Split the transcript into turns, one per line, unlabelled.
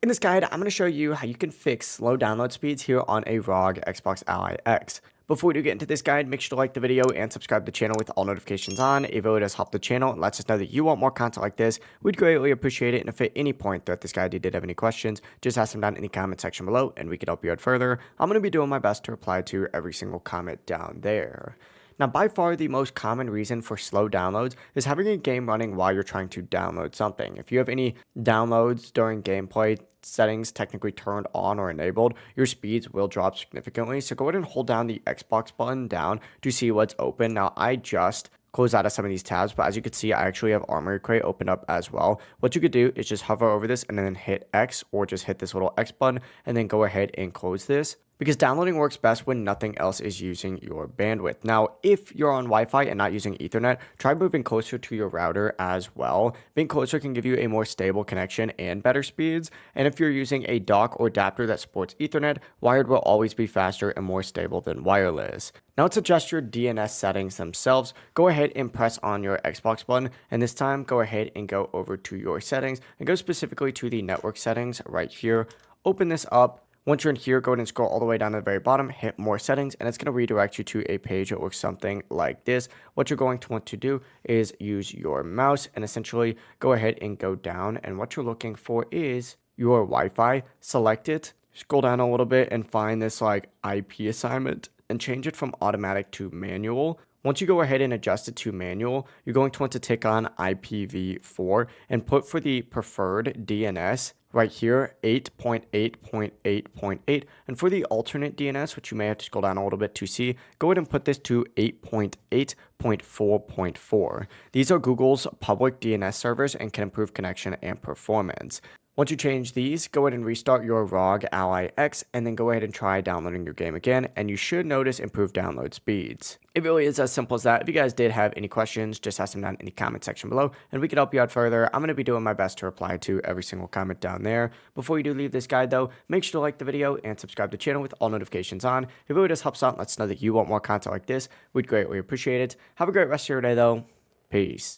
In this guide, I'm going to show you how you can fix slow download speeds here on a ROG Xbox Ally X. Before we do get into this guide, make sure to like the video and subscribe to the channel with all notifications on. It really does help the channel and lets us know that you want more content like this. We'd greatly appreciate it, and if at any point throughout this guide you did have any questions, just ask them down in the comment section below and we could help you out further. I'm going to be doing my best to reply to every single comment down there. Now, by far the most common reason for slow downloads is having a game running while you're trying to download something. If you have any downloads during gameplay settings technically turned on or enabled, your speeds will drop significantly. So go ahead and hold down the Xbox button down to see what's open. Now, I just close out of some of these tabs, but as you can see, I actually have Armory Crate opened up as well. What you could do is just hover over this and then hit X, or just hit this little X button and then go ahead and close this, because downloading works best when nothing else is using your bandwidth. Now, if you're on Wi-Fi and not using Ethernet, try moving closer to your router as well. Being closer can give you a more stable connection and better speeds. And if you're using a dock or adapter that supports Ethernet, wired will always be faster and more stable than wireless. Now let's adjust your DNS settings themselves. Go ahead and press on your Xbox button, and this time go ahead and go over to your settings and go specifically to the network settings right here. Open this up. Once you're in here, go ahead and scroll all the way down to the very bottom, hit more settings, and it's going to redirect you to a page that looks something like this. What you're going to want to do is use your mouse and essentially go ahead and go down, and what you're looking for is your Wi-Fi. Select it, scroll down a little bit and find this like IP assignment and change it from automatic to manual. Once you go ahead and adjust it to manual, you're going to want to tick on IPv4 and put for the preferred DNS right here 8.8.8.8, and for the alternate DNS, which you may have to scroll down a little bit to see, go ahead and put this to 8.8.4.4. These are Google's public DNS servers and can improve connection and performance. Once you change these, go ahead and restart your ROG Ally X and then go ahead and try downloading your game again, and you should notice improved download speeds. It really is as simple as that. If you guys did have any questions, just ask them down in the comment section below and we can help you out further. I'm going to be doing my best to reply to every single comment down there. Before you do leave this guide though, make sure to like the video and subscribe to the channel with all notifications on. It really does help us out and lets us know that you want more content like this. We'd greatly appreciate it. Have a great rest of your day though. Peace.